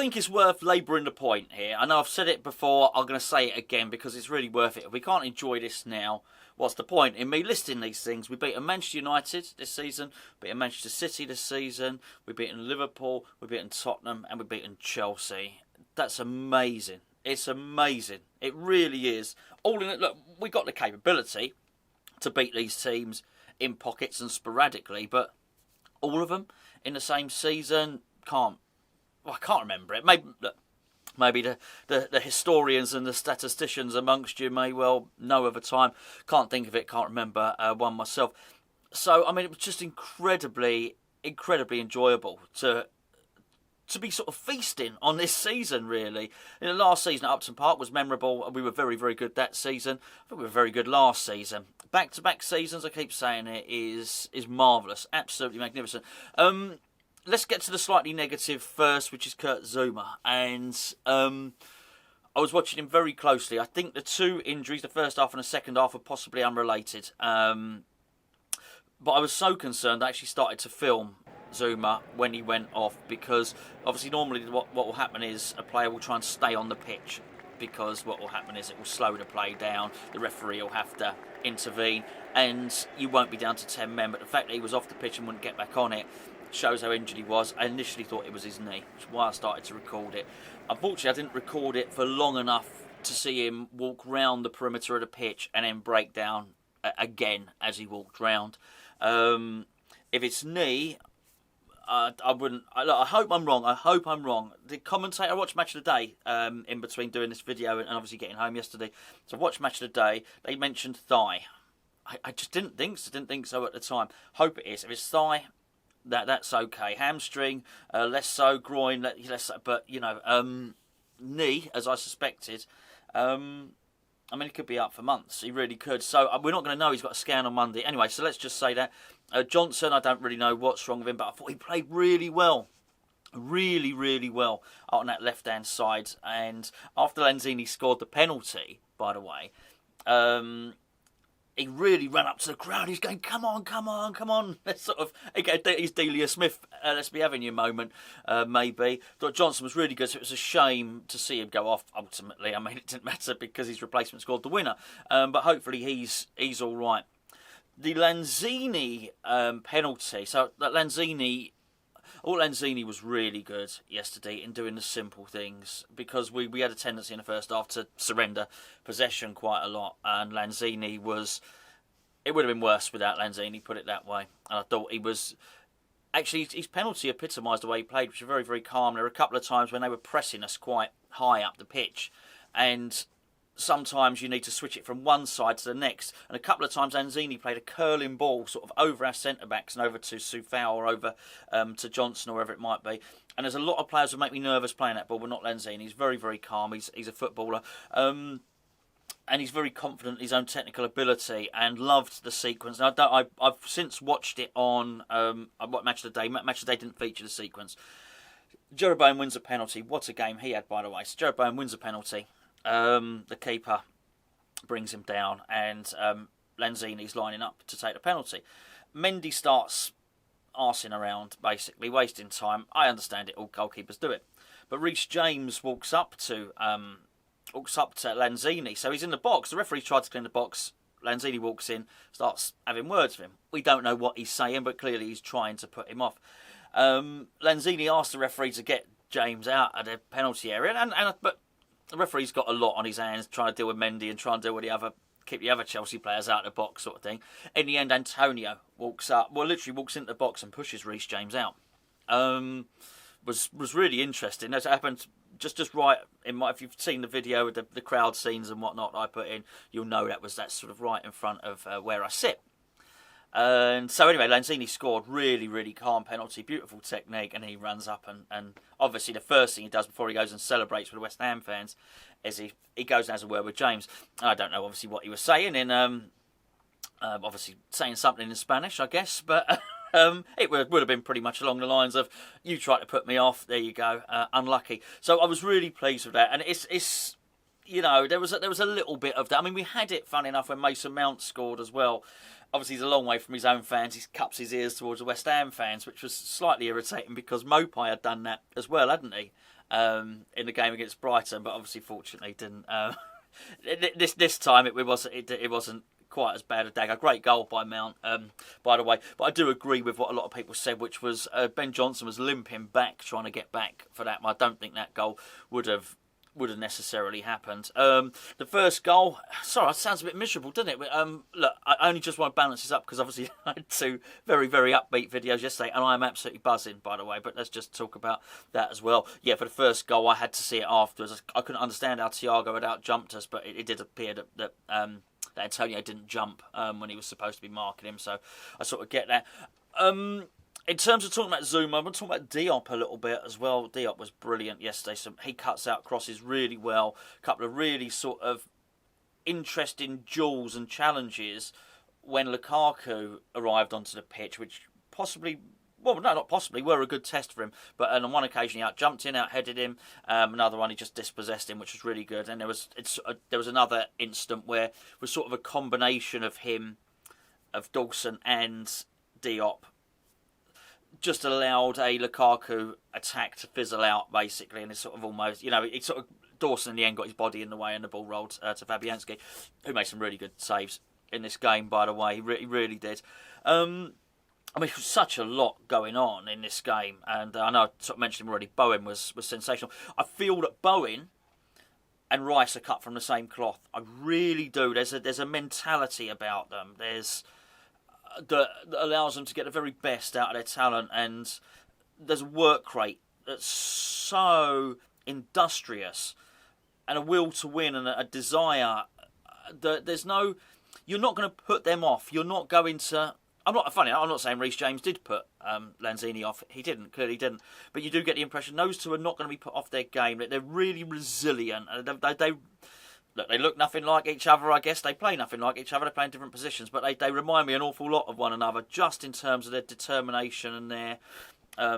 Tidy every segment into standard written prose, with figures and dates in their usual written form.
think it's worth labouring the point here. I know I've said it before, I'm going to say it again because it's really worth it. If we can't enjoy this now, what's the point in me listing these things? We've beaten Manchester United this season, beaten Manchester City this season, we've beaten Liverpool, we've beaten Tottenham, and we've beaten Chelsea. That's amazing. It's amazing. It really is. All in it, look, we've got the capability to beat these teams in pockets and sporadically, but all of them in the same season, I can't remember it. Maybe the historians and the statisticians amongst you may well know of a time. Can't think of it, can't remember one myself. So, I mean, it was just incredibly enjoyable to be sort of feasting on this season, really. The last season at Upton Park was memorable. We were very, very good that season. I think we were very good last season. Back-to-back seasons, I keep saying it, is marvellous. Absolutely magnificent. Let's get to the slightly negative first, which is Kurt Zouma. And I was watching him very closely. I think the two injuries, the first half and the second half, are possibly unrelated. But I was so concerned I actually started to film Zouma when he went off, because obviously normally what will happen is a player will try and stay on the pitch, because what will happen is it will slow the play down, the referee will have to intervene, and you won't be down to 10 men. But the fact that he was off the pitch and wouldn't get back on it shows how injured he was. I initially thought it was his knee, which is why I started to record it. Unfortunately, I didn't record it for long enough to see him walk round the perimeter of the pitch and then break down again as he walked round. If it's knee, I wouldn't. I hope I'm wrong. I hope I'm wrong. The commentator, I watched Match of the Day in between doing this video and obviously getting home yesterday. So I watched Match of the Day. They mentioned thigh. I just didn't think so at the time. Hope it is. If it's thigh, that's okay. Hamstring, less so. Groin, less so. But you know, knee, as I suspected. I mean, he could be up for months. He really could. So we're not going to know. He's got a scan on Monday. Anyway, so let's just say that. Johnson, I don't really know what's wrong with him, but I thought he played really well. Really, really well on that left-hand side. And after Lanzini scored the penalty, by the way, he really ran up to the crowd. He's going, come on, come on, come on. Let's sort of, he's Delia Smith, let's be having your moment, maybe. Thought Johnson was really good, so it was a shame to see him go off ultimately. I mean, it didn't matter because his replacement scored the winner. But hopefully he's all right. The Lanzini penalty, so that Lanzini was really good yesterday in doing the simple things, because we had a tendency in the first half to surrender possession quite a lot, and Lanzini it would have been worse without Lanzini, put it that way. And I thought he was, actually his penalty epitomised the way he played, which was very, very calm. There were a couple of times when they were pressing us quite high up the pitch, and sometimes you need to switch it from one side to the next. And a couple of times Lanzini played a curling ball sort of over our centre-backs and over to Soufal or over to Johnson or wherever it might be. And there's a lot of players who make me nervous playing that ball, but not Lanzini. He's very, very calm. He's a footballer. And he's very confident in his own technical ability, and loved the sequence. And I've since watched it on Match of the Day. Match of the Day didn't feature the sequence. Jarrod Bowen wins a penalty. What a game he had, by the way. So Jarrod Bowen wins a penalty. The keeper brings him down, and Lanzini's lining up to take the penalty. Mendy starts arsing around, basically wasting time. I understand it; all goalkeepers do it. But Reece James walks up to Lanzini, so he's in the box. The referee tried to clean the box. Lanzini walks in, starts having words with him. We don't know what he's saying, but clearly he's trying to put him off. Lanzini asked the referee to get James out of the penalty area, but the referee's got a lot on his hands, trying to deal with Mendy and trying to deal with keep the other Chelsea players out of the box, sort of thing. In the end, Antonio literally walks into the box and pushes Reece James out. Was really interesting. As it happened just right in if you've seen the video with the crowd scenes and whatnot I put in, you'll know that's sort of right in front of where I sit. And so anyway, Lanzini scored, really, really calm penalty, beautiful technique, and he runs up and obviously the first thing he does before he goes and celebrates with the West Ham fans is he goes and has a word with James. I don't know obviously what he was saying obviously saying something in Spanish, I guess, but it would have been pretty much along the lines of, you tried to put me off, there you go, unlucky. So I was really pleased with that, and it's you know, there was a little bit of that. I mean, we had it, fun enough, when Mason Mount scored as well. Obviously, he's a long way from his own fans. He cups his ears towards the West Ham fans, which was slightly irritating because Mopai had done that as well, hadn't he? in the game against Brighton, but obviously, fortunately, didn't. This time it wasn't quite as bad a dag. A great goal by Mount, by the way. But I do agree with what a lot of people said, which was Ben Johnson was limping back, trying to get back for that. I don't think that goal would have necessarily happened. The first goal, sorry, it sounds a bit miserable, doesn't it? But, look, I only just want to balance this up because obviously I had 2 very, very upbeat videos yesterday, and I am absolutely buzzing, by the way. But let's just talk about that as well. Yeah, for the first goal, I had to see it afterwards. I couldn't understand how Thiago had out-jumped us, but it did appear that Antonio didn't jump when he was supposed to be marking him, so I sort of get that. In terms of talking about Zouma, I'm going to talk about Diop a little bit as well. Diop was brilliant yesterday. So he cuts out crosses really well. A couple of really sort of interesting duels and challenges when Lukaku arrived onto the pitch, which possibly, well, no, not possibly, were a good test for him. But on one occasion he out-jumped him, out-headed him. Another one he just dispossessed him, which was really good. And there was another instant where it was sort of a combination of him, of Dawson and Diop, just allowed a Lukaku attack to fizzle out, basically, and it's sort of almost, it's sort of, Dawson in the end got his body in the way and the ball rolled to Fabianski, who made some really good saves in this game, by the way. He really did. I mean, such a lot going on in this game, and I know I sort of mentioned him already. Bowen was sensational. I feel that Bowen and Rice are cut from the same cloth. I really do. There's a mentality about them. That allows them to get the very best out of their talent, and there's a work rate that's so industrious, and a will to win, and a desire that you're not going to put them off. You're not going to. I'm not saying Reece James did put Lanzini off. He didn't, clearly didn't. But you do get the impression those two are not going to be put off their game. That they're really resilient. They look nothing like each other, I guess. They play nothing like each other. They play in different positions. But they remind me an awful lot of one another, just in terms of their determination and their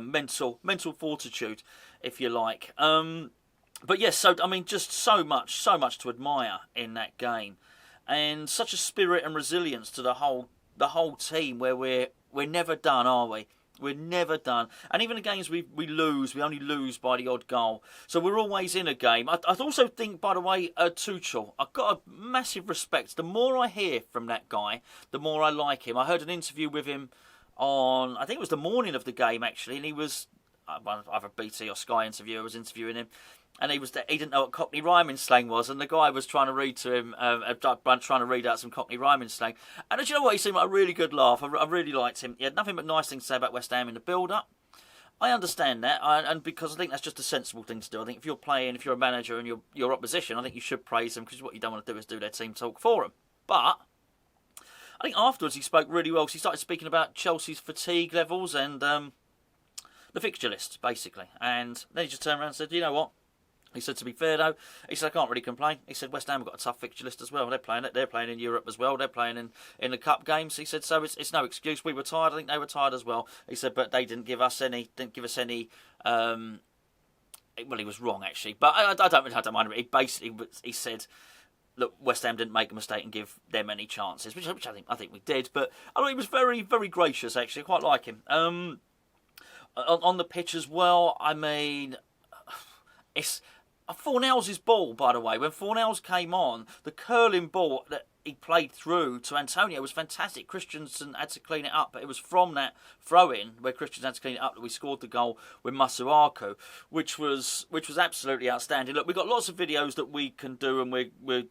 mental fortitude, if you like. But yes, so I mean, just so much to admire in that game, and such a spirit and resilience to the whole team. Where we're never done, are we? We're never done. And even the games we lose, we only lose by the odd goal. So we're always in a game. I also think, by the way, Tuchel, I've got a massive respect. The more I hear from that guy, the more I like him. I heard an interview with him on, I think it was the morning of the game, actually, and he was, either BT or Sky interviewer was interviewing him, and he didn't know what Cockney rhyming slang was, and the guy was trying to read to him, trying to read out some Cockney rhyming slang. And do you know what? He seemed like a really good laugh. I really liked him. He had nothing but nice things to say about West Ham in the build-up. I understand that, and because I think that's just a sensible thing to do. I think if you're playing, if you're a manager and your opposition, I think you should praise them, because what you don't want to do is do their team talk for them. But I think afterwards he spoke really well, because he started speaking about Chelsea's fatigue levels and the fixture list, basically. And then he just turned around and said, you know what? He said, to be fair though, he said, I can't really complain. He said, West Ham have got a tough fixture list as well. They're playing in Europe as well. They're playing in the cup games. He said, so it's no excuse. We were tired. I think they were tired as well. He said, but they didn't give us any. Well, he was wrong actually, but I don't mind him. He said, look, West Ham didn't make a mistake and give them any chances, which I think we did. But I mean, he was very, very gracious actually. I quite like him. On the pitch as well. I mean, it's Fornell's ball, by the way. When Fornell's came on, the curling ball that he played through to Antonio was fantastic. Christensen had to clean it up, but it was from that throw-in where Christensen had to clean it up that we scored the goal with Masuaku, which was absolutely outstanding. Look, we've got lots of videos that we can do, and we're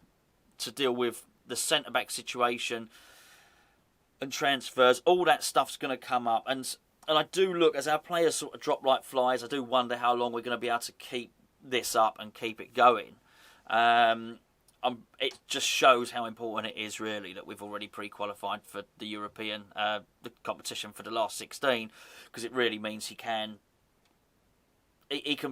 to deal with the centre-back situation and transfers. All that stuff's going to come up, and I do look, as our players sort of drop like flies, I do wonder how long we're going to be able to keep this up and keep it going. It just shows how important it is, really, that we've already pre-qualified for the European the competition for the last 16, because it really means he can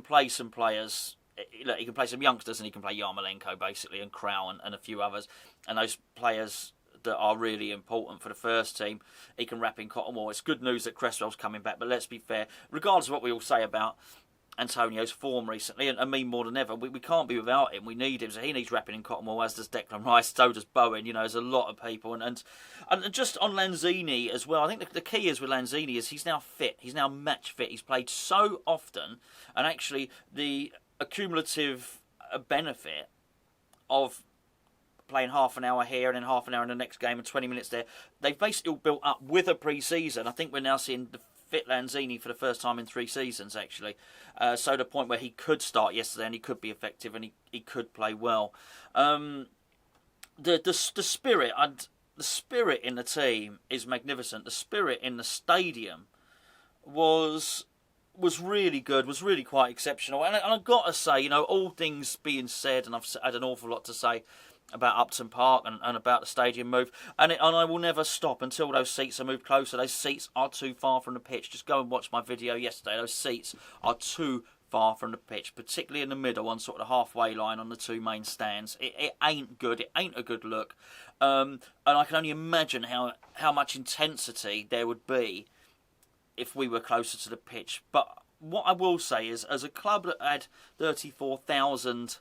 play some players. He can play some youngsters, and he can play Yarmolenko basically, and Crow and a few others, and those players that are really important for the first team. He can wrap in Cottonwall. It's good news that Cresswell's coming back, but let's be fair, regardless of what we all say about Antonio's form recently, and me more than ever. We can't be without him. We need him, so he needs wrapping in cotton wool, as does Declan Rice, so does Bowen. There's a lot of people, and just on Lanzini as well. I think the key is with Lanzini is he's now fit. He's now match fit. He's played so often, and actually the accumulative benefit of playing half an hour here and then half an hour in the next game and 20 minutes there, they've basically all built up with a pre-season. I think we're now seeing the fit Lanzini for the first time in 3 seasons, actually. So the point where he could start yesterday and he could be effective and he could play well. The spirit and the spirit in the team is magnificent. The spirit in the stadium was really good, was really quite exceptional. And I've got to say, all things being said, and I've had an awful lot to say about Upton Park and about the stadium move, and I will never stop until those seats are moved closer. Those seats are too far from the pitch. Just go and watch my video yesterday. Those seats are too far from the pitch, particularly in the middle on sort of the halfway line on the 2 main stands. It ain't good. It ain't a good look. And I can only imagine how much intensity there would be if we were closer to the pitch. But what I will say is, as a club that had 34,000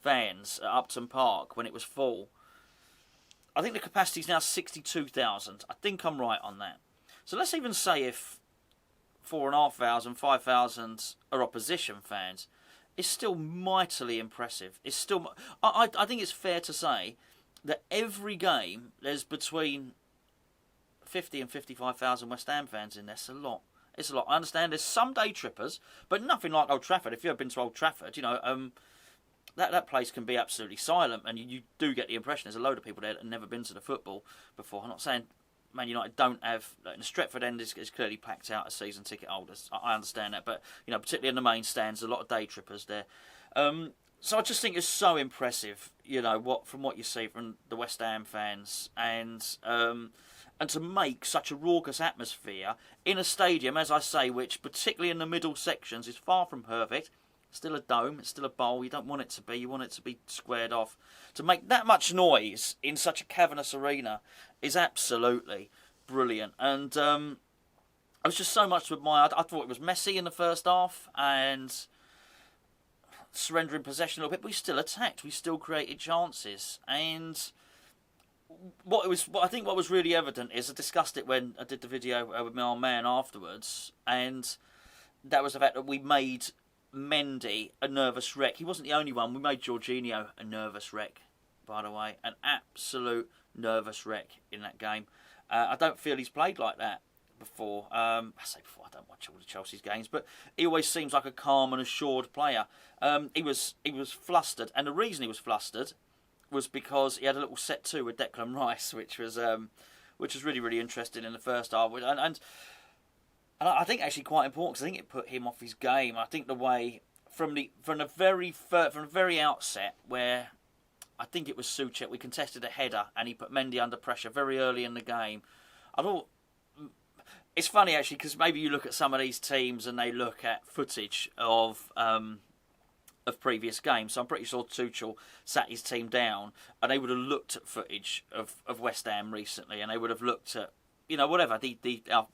fans at Upton Park when it was full, I think the capacity is now 62,000. I think I'm right on that. So let's even say if 4,500, 5,000 are opposition fans, it's still mightily impressive. It's still, I think it's fair to say that every game there's between 50 and 55,000 West Ham fans in there. It's a lot. It's a lot. I understand there's some day trippers, but nothing like Old Trafford. If you've ever been to Old Trafford, that place can be absolutely silent, and you do get the impression there's a load of people there that have never been to the football before. I'm not saying Man United don't have, the Stretford end is clearly packed out as season ticket holders. I understand that, but particularly in the main stands, a lot of day trippers there. So I just think it's so impressive, from what you see from the West Ham fans, and to make such a raucous atmosphere in a stadium, as I say, which particularly in the middle sections is far from perfect. Still a dome, it's still a bowl. You don't want it to be. You want it to be squared off. To make that much noise in such a cavernous arena is absolutely brilliant. And I was just so much to admire. I thought it was messy in the first half and surrendering possession a little bit, but we still attacked. We still created chances. And what was really evident is, I discussed it when I did the video with my old man afterwards, and that was the fact that we made Mendy a nervous wreck. He wasn't the only one. We made Jorginho a nervous wreck, by the way. An absolute nervous wreck in that game. I don't feel he's played like that before. I don't watch all the Chelsea's games, but he always seems like a calm and assured player. He was flustered, and the reason he was flustered was because he had a little set two with Declan Rice, which was really, really interesting in the first half. And I think actually quite important, because I think it put him off his game. I think the way from the very outset, where I think it was Souček, we contested a header and he put Mendy under pressure very early in the game. I thought it's funny actually, because maybe you look at some of these teams and they look at footage of previous games. So I'm pretty sure Tuchel sat his team down and they would have looked at footage of West Ham recently, and they would have looked at whatever,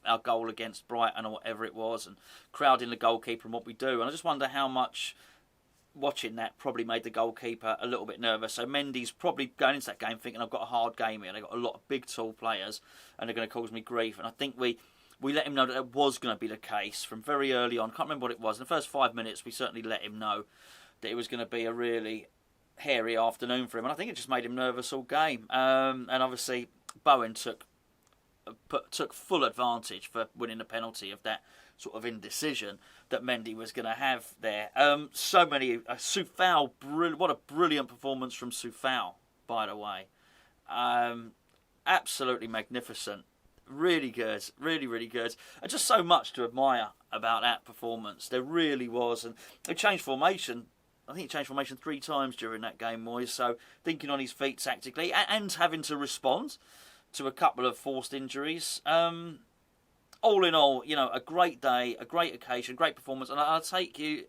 our goal against Brighton or whatever it was, and crowding the goalkeeper and what we do. And I just wonder how much watching that probably made the goalkeeper a little bit nervous. So Mendy's probably going into that game thinking, I've got a hard game here. They've got a lot of big, tall players, and they're going to cause me grief. And I think we let him know that was going to be the case from very early on. I can't remember what it was. In the first 5 minutes, we certainly let him know that it was going to be a really hairy afternoon for him. And I think it just made him nervous all game. And obviously, Bowen took full advantage for winning the penalty of that sort of indecision that Mendy was going to have there. So many Soufal, what a brilliant performance from Soufal, by the way. Absolutely magnificent, really good, really, really good, and just so much to admire about that performance. There really was, and it changed formation. I think he changed formation 3 times during that game, Moyes. So thinking on his feet tactically and having to respond to a couple of forced injuries. All in all, a great day, a great occasion, great performance. And I'll take you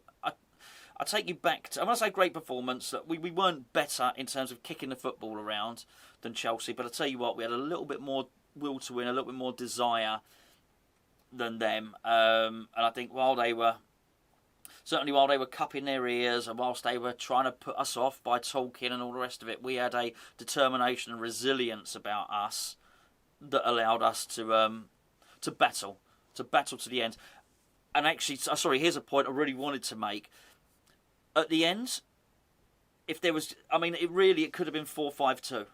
back to, when I say great performance, we weren't better in terms of kicking the football around than Chelsea. But I'll tell you what, we had a little bit more will to win, a little bit more desire than them. And I think while they were certainly while they were cupping their ears and whilst they were trying to put us off by talking and all the rest of it, we had a determination and resilience about us that allowed us to battle to the end. And actually, sorry, here's a point I really wanted to make. At the end, if there was, I mean, it could have been 4-5-2.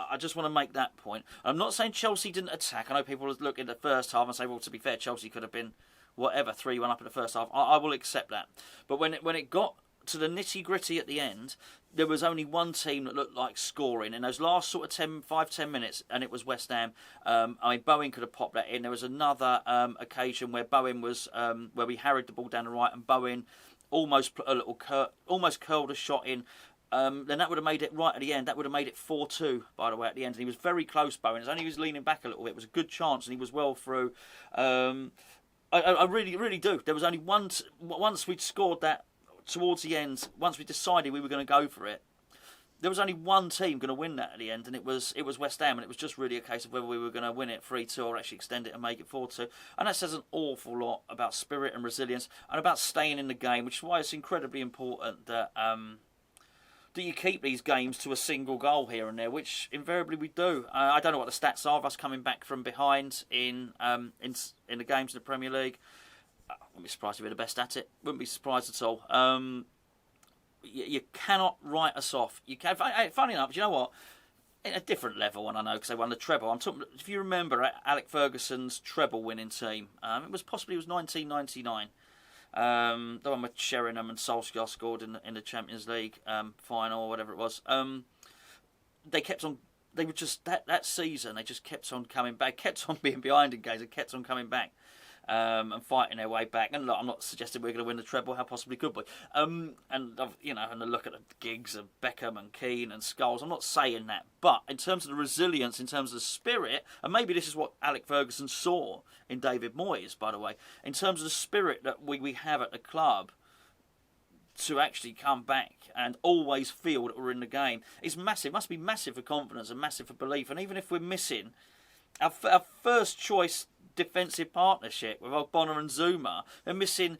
I just want to make that point. I'm not saying Chelsea didn't attack. I know people look in the first half and say, well, to be fair, Chelsea could have been whatever, 3-1 up in the first half. I will accept that. But when it got to the nitty-gritty at the end, there was only one team that looked like scoring in those last sort of 5-10 minutes, and it was West Ham. I mean, Bowen could have popped that in. There was another occasion where Bowen was where we harried the ball down the right, and Bowen almost put a little almost curled a shot in. Then that would have made it right at the end. That would have made it 4-2, by the way, at the end. And he was very close, Bowen. It was only he was leaning back a little bit. It was a good chance, and he was well through. I really, really do. There was only once we'd scored that towards the end, once we decided we were going to go for it, there was only one team going to win that at the end, and it was West Ham, and it was just really a case of whether we were going to win it 3-2 or actually extend it and make it 4-2. And that says an awful lot about spirit and resilience and about staying in the game, which is why it's incredibly important that you keep these games to a single goal here and there, which invariably we do. I don't know what the stats are of us coming back from behind in the games in the Premier League. I wouldn't be surprised if we're the best at it. Wouldn't be surprised at all. You cannot write us off. You can. Funny enough, you know what? In a different level, and I know because they won the treble. I'm talking. If you remember, Alec Ferguson's treble-winning team, it was 1999. The one with Sheringham and Solskjaer scored in the Champions League final or whatever it was. They kept on. They were just that season. They just kept on coming back. Kept on being behind in games and kept on coming back. And fighting their way back. And look, I'm not suggesting we're going to win the treble. How possibly could we? And the look at the gigs of Beckham and Keane and Scholes. I'm not saying that, but in terms of the resilience, in terms of the spirit, and maybe this is what Alec Ferguson saw in David Moyes, by the way, in terms of the spirit that we have at the club to actually come back and always feel that we're in the game, is massive. It must be massive for confidence and massive for belief. And even if we're missing our first choice defensive partnership with Bonner and Zouma, they're missing,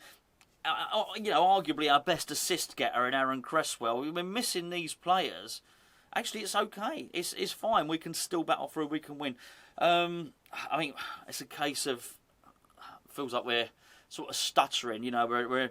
arguably our best assist getter in Aaron Cresswell. We're missing these players. Actually, it's okay. It's fine. We can still battle through. We can win. I mean, it's a case of feels like we're sort of stuttering. We're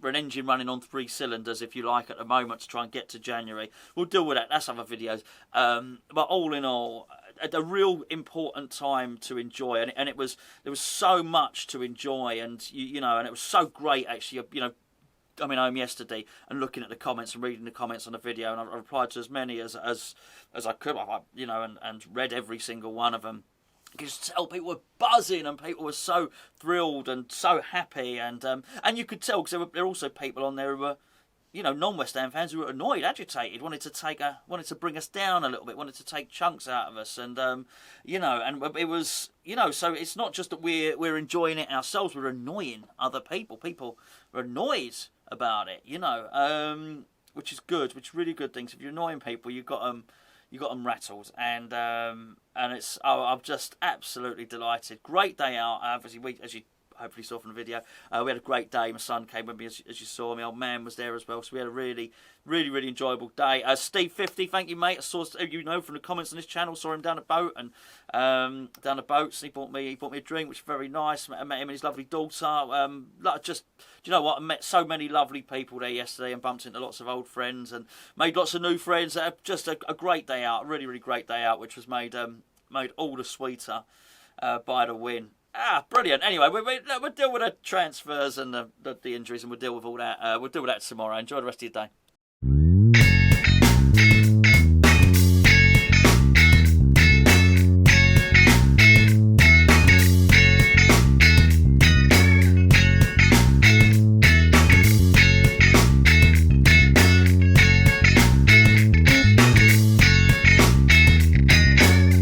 an engine running on 3 cylinders, if you like, at the moment to try and get to January. We'll deal with that. That's other videos. But all in all, a real important time to enjoy, and there was so much to enjoy, and and it was so great actually. Coming home yesterday and looking at the comments and reading the comments on the video, and I replied to as many as I could, and read every single one of them. You could just tell people were buzzing and people were so thrilled and so happy, and you could tell because there were also people on there who were, non-West Ham fans who were annoyed, agitated, wanted to bring us down a little bit, wanted to take chunks out of us, and and it was, so it's not just that we're enjoying it ourselves, we're annoying other people. People are annoyed about it, which is good, which is really good things. If you're annoying people, you got them rattled, and it's I'm just absolutely delighted. Great day out. Obviously, as you hopefully saw from the video, we had a great day. My son came with me, as you saw. My old man was there as well, so we had a really, really, really enjoyable day. Steve 50, thank you, mate. I saw from the comments on this channel, saw him down the boat and down the boats. And he bought me a drink, which was very nice. I met him and his lovely daughter. Do you know what? I met so many lovely people there yesterday and bumped into lots of old friends and made lots of new friends. Just a great day out, a really, really great day out, which was made all the sweeter by the win. Brilliant. Anyway, we'll deal with the transfers and the injuries, and we'll deal with all that. We'll deal with that tomorrow. Enjoy the rest of your day.